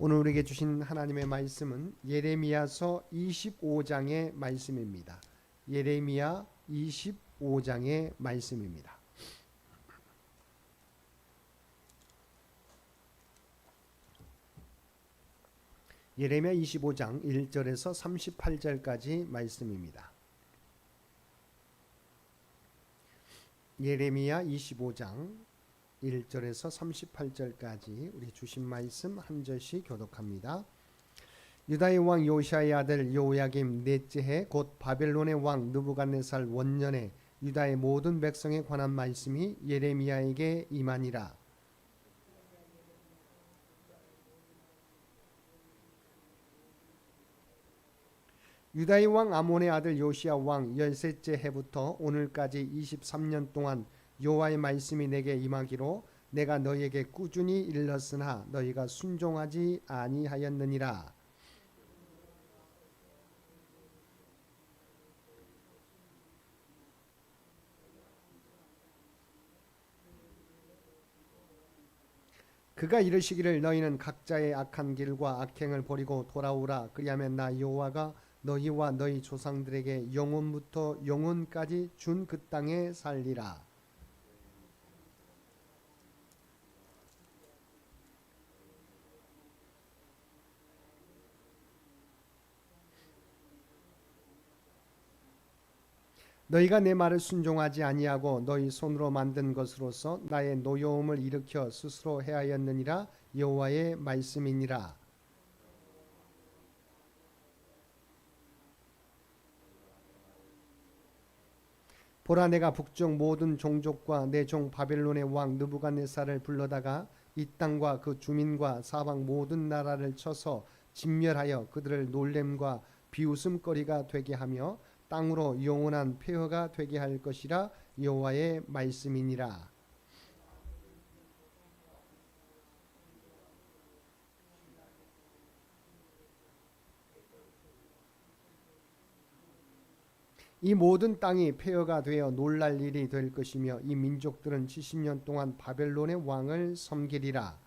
오늘 우리에게 주신 하나님의 말씀은 예레미야서 25장의 말씀입니다. 예레미야 25장의 말씀입니다. 예레미야 25장 1절에서 38절까지 말씀입니다. 예레미야 25장 1절에서 38절까지 우리 주신 말씀 한 절씩 교독합니다. 유다의 왕 요시아의 아들 요야김 넷째 해 곧 바벨론의 왕 느부갓네살 원년에 유다의 모든 백성에 관한 말씀이 예레미야에게 임하니라. 유다의 왕 아몬의 아들 요시야 왕 13째 해부터 오늘까지 23년 동안 여호와의 말씀이 내게 임하기로 내가 너희에게 꾸준히 일렀으나 너희가 순종하지 아니하였느니라. 그가 이르시기를 너희는 각자의 악한 길과 악행을 버리고 돌아오라. 그리하면 나 여호와가 너희와 너희 조상들에게 영원부터 영원까지 준 그 땅에 살리라. 너희가 내 말을 순종하지 아니하고 너희 손으로 만든 것으로서 나의 노여움을 일으켜 스스로 해하였느니라. 여호와의 말씀이니라. 보라, 내가 북쪽 모든 종족과 내 종 바벨론의 왕 느부갓네살을 불러다가 이 땅과 그 주민과 사방 모든 나라를 쳐서 진멸하여 그들을 놀램과 비웃음거리가 되게 하며 땅으로 영원한 폐허가 되게 할 것이라. 여호와의 말씀이니라. 이 모든 땅이 폐허가 되어 놀랄 일이 될 것이며 이 민족들은 70년 동안 바벨론의 왕을 섬기리라.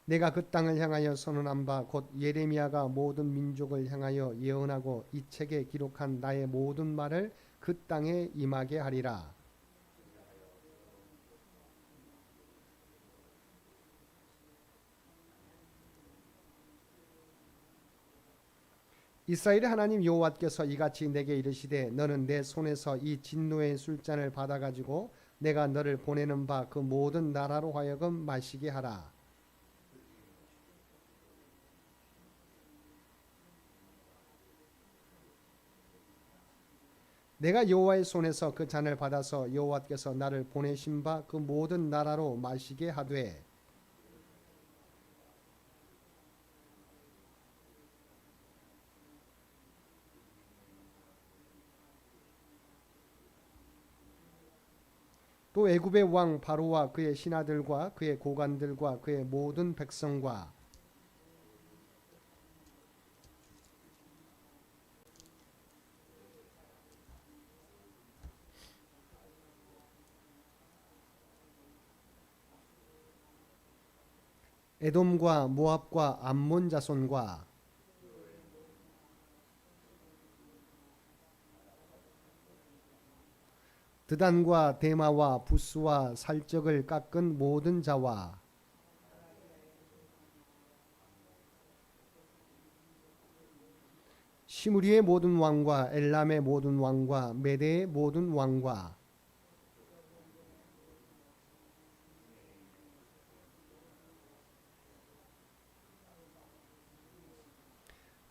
내가 그 땅을 향하여 선언한 바 곧 예레미야가 모든 민족을 향하여 예언하고 이 책에 기록한 나의 모든 말을 그 땅에 임하게 하리라. 이스라엘의 하나님 여호와께서 이같이 내게 이르시되 너는 내 손에서 이 진노의 술잔을 받아 가지고 내가 너를 보내는 바 그 모든 나라로 하여금 마시게 하라. 내가 여호와의 손에서 그 잔을 받아서 여호와께서 나를 보내신 바 그 모든 나라로 마시게 하되 또 애굽의 왕 바로와 그의 신하들과 그의 고관들과 그의 모든 백성과 에돔과 모압과 암몬 자손과 드단과 데마와 부스와 살적을 깎은 모든 자와 시므리의 모든 왕과 엘람의 모든 왕과 메대의 모든 왕과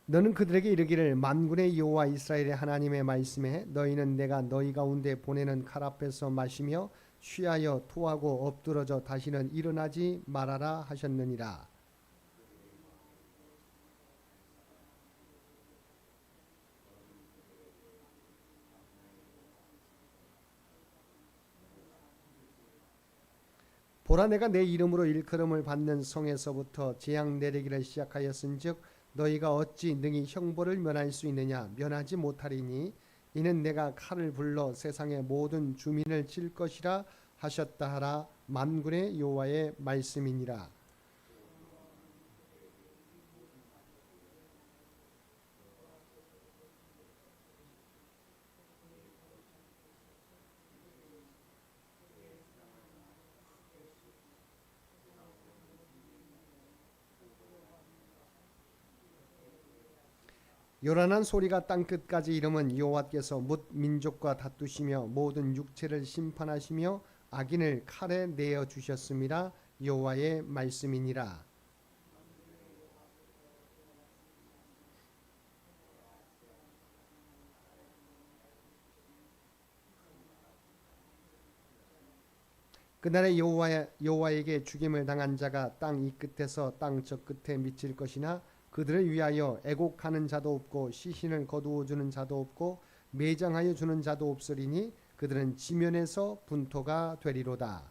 너는 그들에게 이르기를 만군의 여호와 이스라엘의 하나님의 말씀에 너희는 내가 너희 가운데 보내는 칼 앞에서 마시며 취하여 토하고 엎드러져 다시는 일어나지 말아라 하셨느니라. 보라, 내가 내 이름으로 일컬음을 받는 성에서부터 재앙 내리기를 시작하였은즉 너희가 어찌 능히 형벌을 면할 수 있느냐? 면하지 못하리니 이는 내가 칼을 불러 세상의 모든 주민을 칠 것이라 하셨다 하라. 만군의 여호와의 말씀이니라. 요란한 소리가 땅끝까지 이르면 여호와께서 뭇 민족과 다투시며 모든 육체를 심판하시며 악인을 칼에 내어 주셨습니다. 여호와의 말씀이니라. 그날에 여호와에게 죽임을 당한 자가 땅 이 끝에서 땅 저 끝에 미칠 것이나 그들을 위하여 애곡하는 자도 없고 시신을 거두어 주는 자도 없고 매장하여 주는 자도 없으리니 그들은 지면에서 분토가 되리로다.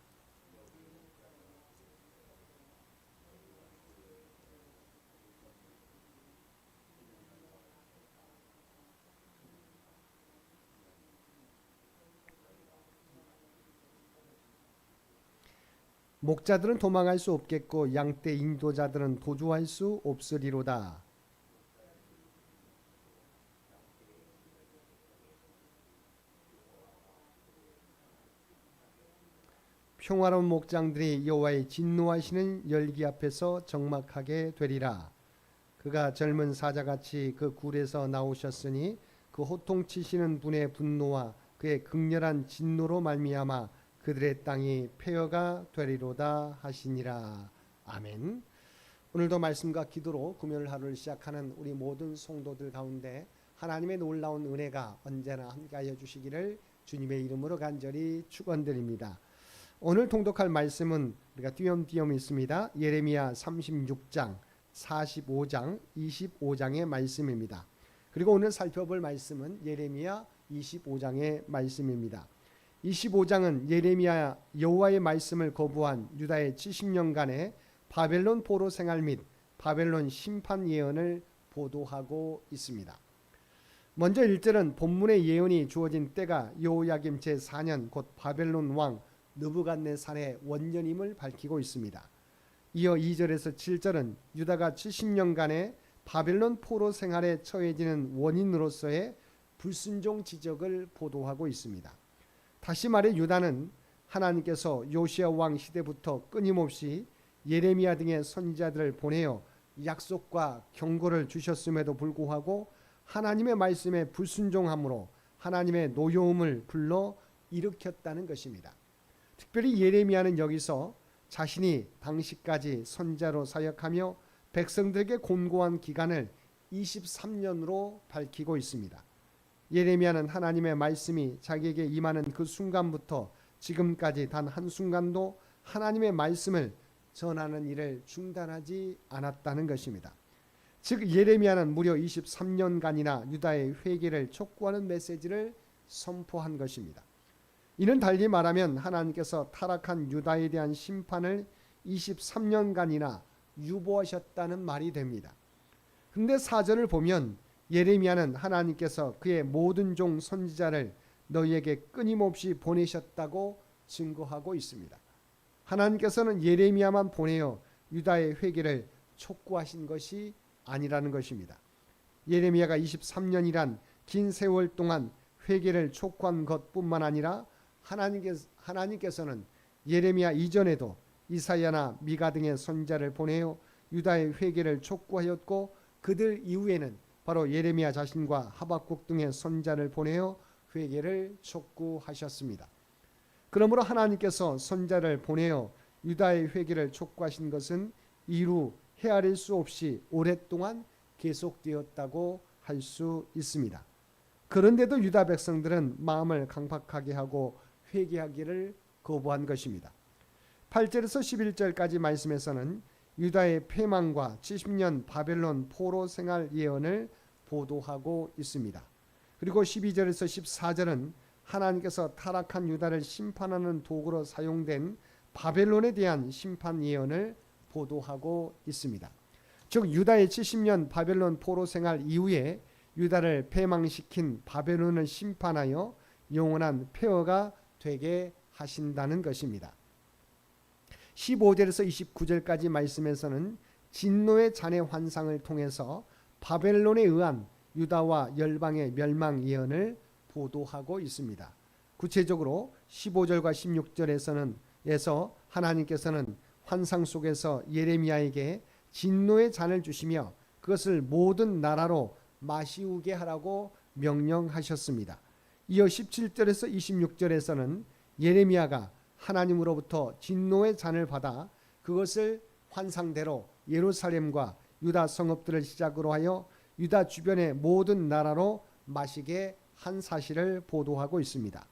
목자들은 도망할 수 없겠고 양떼 인도자들은 도주할 수 없으리로다. 평화로운 목장들이 여호와의 진노하시는 열기 앞에서 적막하게 되리라. 그가 젊은 사자같이 그 굴에서 나오셨으니 그 호통치시는 분의 분노와 그의 극렬한 진노로 말미암아 그들의 땅이 폐허가 되리로다 하시니라. 아멘. 오늘도 말씀과 기도로 금요일 하루를 시작하는 우리 모든 성도들 가운데 하나님의 놀라운 은혜가 언제나 함께하여 주시기를 주님의 이름으로 간절히 축원드립니다. 오늘 통독할 말씀은 우리가 띄엄띄엄 있습니다. 예레미야 36장, 45장, 25장의 말씀입니다. 그리고 오늘 살펴볼 말씀은 예레미야 25장의 말씀입니다. 25장은 예레미야 여호와의 말씀을 거부한 유다의 70년간의 바벨론 포로 생활 및 바벨론 심판 예언을 보도하고 있습니다. 먼저 1절은 본문의 예언이 주어진 때가 여호야김 제4년 곧 바벨론 왕 느부갓네살의 원년임을 밝히고 있습니다. 이어 2절에서 7절은 유다가 70년간의 바벨론 포로 생활에 처해지는 원인으로서의 불순종 지적을 보도하고 있습니다. 다시 말해 유다는 하나님께서 요시야 왕 시대부터 끊임없이 예레미야 등의 선지자들을 보내어 약속과 경고를 주셨음에도 불구하고 하나님의 말씀에 불순종함으로 하나님의 노여움을 불러 일으켰다는 것입니다. 특별히 예레미야는 여기서 자신이 당시까지 선지자로 사역하며 백성들에게 권고한 기간을 23년으로 밝히고 있습니다. 예레미야는 하나님의 말씀이 자기에게 임하는 그 순간부터 지금까지 단 한순간도 하나님의 말씀을 전하는 일을 중단하지 않았다는 것입니다. 즉 예레미야는 무려 23년간이나 유다의 회개를 촉구하는 메시지를 선포한 것입니다. 이는 달리 말하면 하나님께서 타락한 유다에 대한 심판을 23년간이나 유보하셨다는 말이 됩니다. 그런데 4절을 보면 예레미야는 하나님께서 그의 모든 종 선지자를 너희에게 끊임없이 보내셨다고 증거하고 있습니다. 하나님께서는 예레미야만 보내어 유다의 회개를 촉구하신 것이 아니라는 것입니다. 예레미야가 23년이란 긴 세월 동안 회개를 촉구한 것뿐만 아니라 하나님께서는 예레미야 이전에도 이사야나 미가 등의 선지자를 보내어 유다의 회개를 촉구하였고 그들 이후에는 바로 예레미야 자신과 하박국 등의 선지자를 보내어 회개를 촉구하셨습니다. 그러므로 하나님께서 선지자를 보내어 유다의 회개를 촉구하신 것은 이루 헤아릴 수 없이 오랫동안 계속되었다고 할 수 있습니다. 그런데도 유다 백성들은 마음을 강팍하게 하고 회개하기를 거부한 것입니다. 8절에서 11절까지 말씀에서는 유다의 패망과 70년 바벨론 포로 생활 예언을 보도하고 있습니다. 그리고 12절에서 14절은 하나님께서 타락한 유다를 심판하는 도구로 사용된 바벨론에 대한 심판 예언을 보도하고 있습니다. 즉 유다의 70년 바벨론 포로 생활 이후에 유다를 패망시킨 바벨론을 심판하여 영원한 폐허가 되게 하신다는 것입니다. 15절에서 29절까지 말씀에서는 진노의 잔의 환상을 통해서 바벨론에 의한 유다와 열방의 멸망 예언을 보도하고 있습니다. 구체적으로 15절과 16절에서 하나님께서는 환상 속에서 예레미야에게 진노의 잔을 주시며 그것을 모든 나라로 마시우게 하라고 명령하셨습니다. 이어 17절에서 26절에서는 예레미야가 하나님으로부터 진노의 잔을 받아 그것을 환상대로 예루살렘과 유다 성읍들을 시작으로 하여 유다 주변의 모든 나라로 마시게 한 사실을 보도하고 있습니다.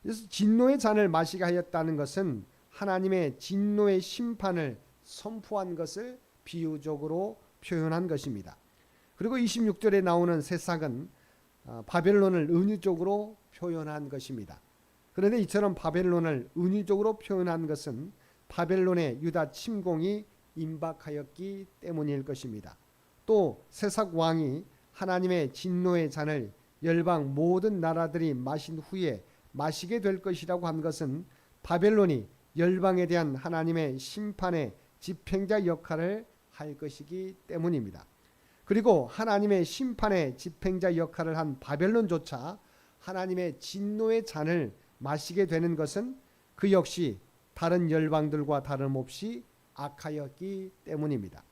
그래서 진노의 잔을 마시게 하였다는 것은 하나님의 진노의 심판을 선포한 것을 비유적으로 표현한 것입니다. 그리고 26절에 나오는 새싹은 바벨론을 은유적으로 표현한 것입니다. 그런데 이처럼 바벨론을 은유적으로 표현한 것은 바벨론의 유다 침공이 임박하였기 때문일 것입니다. 또 새싹 왕이 하나님의 진노의 잔을 열방 모든 나라들이 마신 후에 마시게 될 것이라고 한 것은 바벨론이 열방에 대한 하나님의 심판의 집행자 역할을 할 것이기 때문입니다. 그리고 하나님의 심판의 집행자 역할을 한 바벨론조차 하나님의 진노의 잔을 마시게 되는 것은 그 역시 다른 열방들과 다름없이 악하였기 때문입니다.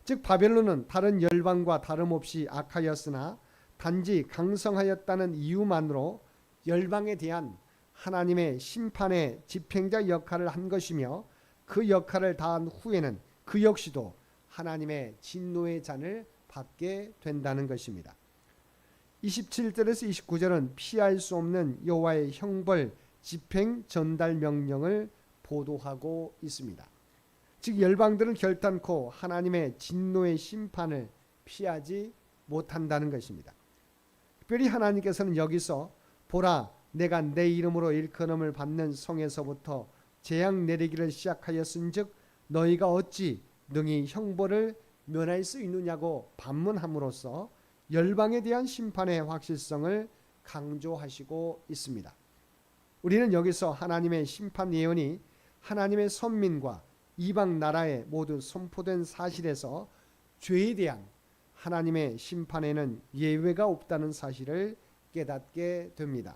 즉 바벨론은 다른 열방과 다름없이 악하였으나 단지 강성하였다는 이유만으로 열방에 대한 하나님의 심판의 집행자 역할을 한 것이며 그 역할을 다한 후에는 그 역시도 하나님의 진노의 잔을 받게 된다는 것입니다. 27절에서 29절은 피할 수 없는 여호와의 형벌 집행 전달 명령을 보도하고 있습니다. 즉 열방들은 결단코 하나님의 진노의 심판을 피하지 못한다는 것입니다. 특별히 하나님께서는 여기서 보라 내가 내 이름으로 일컬음을 받는 성에서부터 재앙 내리기를 시작하였은즉 너희가 어찌 능히 형벌을 면할 수 있느냐고 반문함으로써 열방에 대한 심판의 확실성을 강조하시고 있습니다. 우리는 여기서 하나님의 심판 예언이 하나님의 선민과 이방 나라에 모두 선포된 사실에서 죄에 대한 하나님의 심판에는 예외가 없다는 사실을 깨닫게 됩니다.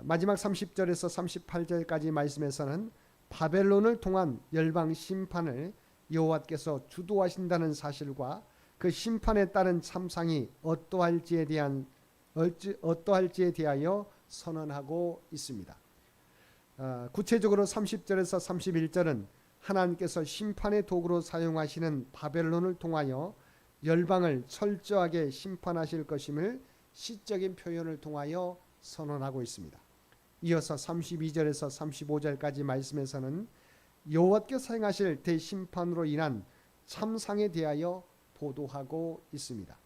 마지막 30절에서 38절까지 말씀에서는 바벨론을 통한 열방 심판을 여호와께서 주도하신다는 사실과 그 심판에 따른 참상이 어떠할지에 대하여 선언하고 있습니다. 구체적으로 30절에서 31절은 하나님께서 심판의 도구로 사용하시는 바벨론을 통하여 열방을 철저하게 심판하실 것임을 시적인 표현을 통하여 선언하고 있습니다. 이어서 32절에서 35절까지 말씀에서는 여호와께서 행하실 대심판으로 인한 참상에 대하여 보도하고 있습니다.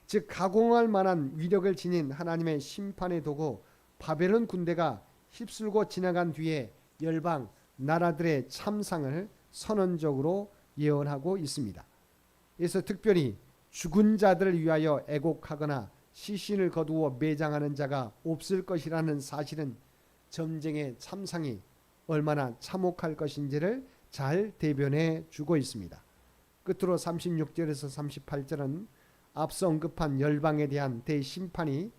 즉 가공할 만한 위력을 지닌 하나님의 심판의 도구 바벨론 군대가 휩쓸고 지나간 뒤에 열방 나라들의 참상을 선언적으로 예언하고 있습니다. 그래서 특별히 죽은 자들을 위하여 애곡하거나 시신을 거두어 매장하는 자가 없을 것이라는 사실은 전쟁의 참상이 얼마나 참혹할 것인지를 잘 대변해 주고 있습니다. 끝으로 36절에서 38절은 앞서 언급한 열방에 대한 대심판이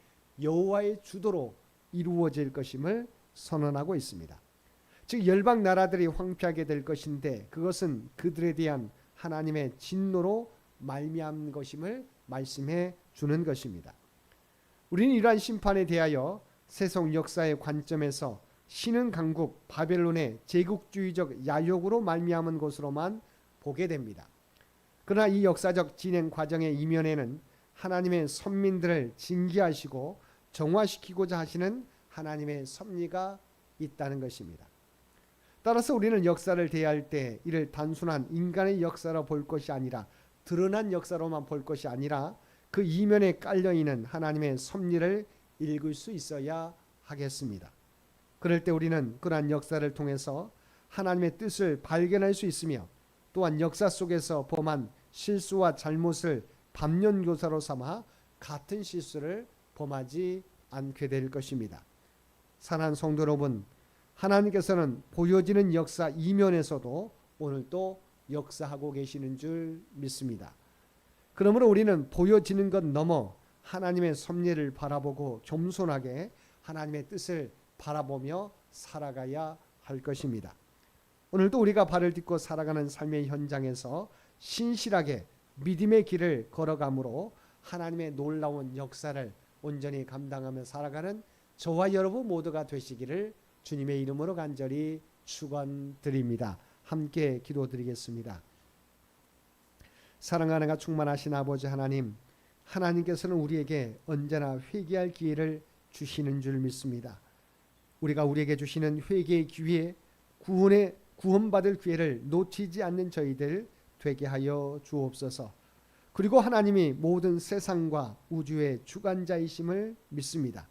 여호와의 주도로 이루어질 것임을 선언하고 있습니다. 즉 열방 나라들이 황폐하게 될 것인데 그것은 그들에 대한 하나님의 진노로 말미암은 것임을 말씀해 주는 것입니다. 우리는 이러한 심판에 대하여 세속 역사의 관점에서 신흥 강국 바벨론의 제국주의적 야욕으로 말미암은 것으로만 보게 됩니다. 그러나 이 역사적 진행 과정의 이면에는 하나님의 선민들을 징계하시고 정화시키고자 하시는 하나님의 섭리가 있다는 것입니다. 따라서 우리는 역사를 대할 때 이를 단순한 인간의 역사로 볼 것이 아니라 드러난 역사로만 볼 것이 아니라 그 이면에 깔려있는 하나님의 섭리를 읽을 수 있어야 하겠습니다. 그럴 때 우리는 그러한 역사를 통해서 하나님의 뜻을 발견할 수 있으며 또한 역사 속에서 범한 실수와 잘못을 반면교사로 삼아 같은 실수를 범하지 않게 될 것입니다. 사랑하는 성도 여러분, 하나님께서는 보여지는 역사 이면에서도 오늘 또 역사하고 계시는 줄 믿습니다. 그러므로 우리는 보여지는 것 넘어 하나님의 섭리를 바라보고 겸손하게 하나님의 뜻을 바라보며 살아가야 할 것입니다. 오늘도 우리가 발을 딛고 살아가는 삶의 현장에서 신실하게 믿음의 길을 걸어가므로 하나님의 놀라운 역사를 온전히 감당하며 살아가는 저와 여러분 모두가 되시기를 주님의 이름으로 간절히 축원드립니다. 함께 기도드리겠습니다. 사랑하는 가 충만하신 아버지 하나님, 하나님께서는 우리에게 언제나 회개할 기회를 주시는 줄 믿습니다. 우리가 우리에게 주시는 회개의 기회, 구원받을 기회를 놓치지 않는 저희들 되게 하여 주옵소서. 그리고 하나님이 모든 세상과 우주의 주관자이심을 믿습니다.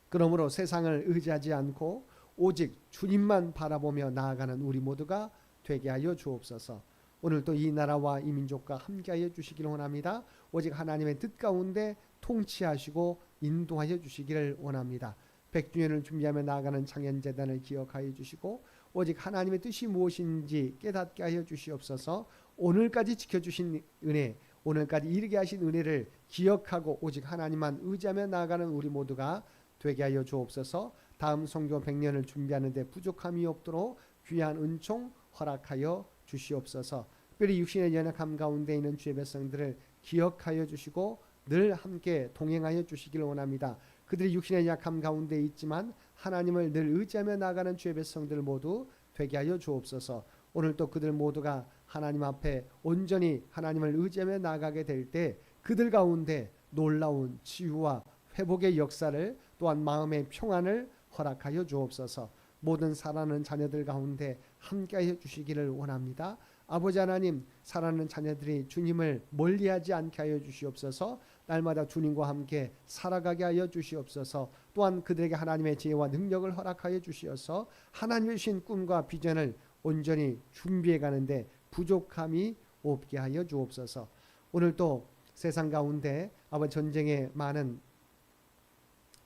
그러므로 세상을 의지하지 않고 오직 주님만 바라보며 나아가는 우리 모두가 되게 하여 주옵소서. 오늘도 이 나라와 이 민족과 함께하여 주시기를 원합니다. 오직 하나님의 뜻 가운데 통치하시고 인도하여 주시기를 원합니다. 100주년을 준비하며 나아가는 창현재단을 기억하여 주시고 오직 하나님의 뜻이 무엇인지 깨닫게 하여 주시옵소서. 오늘까지 지켜주신 은혜, 오늘까지 이르게 하신 은혜를 기억하고 오직 하나님만 의지하며 나아가는 우리 모두가 되게 하여 주옵소서. 다음 성교 100년을 준비하는 데 부족함이 없도록 귀한 은총 허락하여 주시옵소서. 특별히 육신의 연약함 가운데 있는 주의 백성들을 기억하여 주시고 늘 함께 동행하여 주시기를 원합니다. 그들이 육신의 약함 가운데 있지만 하나님을 늘 의지하며 나아가는 주의 백성들 모두 되게 하여 주옵소서. 오늘 또 그들 모두가 하나님 앞에 온전히 하나님을 의지하며 나아가게 될 때 그들 가운데 놀라운 치유와 회복의 역사를 또한 마음의 평안을 허락하여 주옵소서. 모든 사랑하는 자녀들 가운데 함께하여 주시기를 원합니다. 아버지 하나님, 사랑하는 자녀들이 주님을 멀리하지 않게 하여 주시옵소서. 날마다 주님과 함께 살아가게 하여 주시옵소서. 또한 그들에게 하나님의 지혜와 능력을 허락하여 주시어서 하나님의 주신 꿈과 비전을 온전히 준비해 가는데 부족함이 없게 하여 주옵소서. 오늘 또 세상 가운데 아버지 전쟁의 많은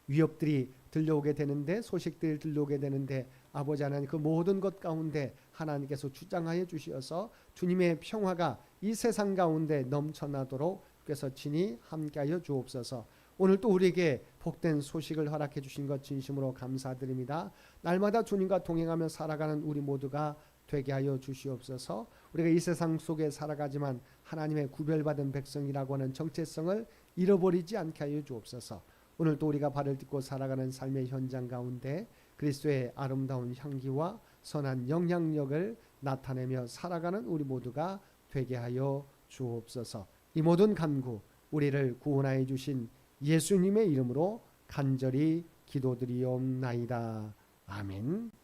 위협들이 들려오게 되는데 소식들이 들려오게 되는데 아버지 하나님 그 모든 것 가운데 하나님께서 주장하여 주시어서 주님의 평화가 이 세상 가운데 넘쳐나도록 그래서 친히 함께하여 주옵소서. 오늘 또 우리에게 복된 소식을 허락해 주신 것 진심으로 감사드립니다. 날마다 주님과 동행하며 살아가는 우리 모두가 되게 하여 주시옵소서. 우리가 이 세상 속에 살아가지만 하나님의 구별받은 백성이라고 하는 정체성을 잃어버리지 않게 하여 주옵소서. 오늘 또 우리가 발을 딛고 살아가는 삶의 현장 가운데 그리스도의 아름다운 향기와 선한 영향력을 나타내며 살아가는 우리 모두가 되게 하여 주옵소서. 이 모든 간구 우리를 구원하여 주신 예수님의 이름으로 간절히 기도드리옵나이다. 아멘.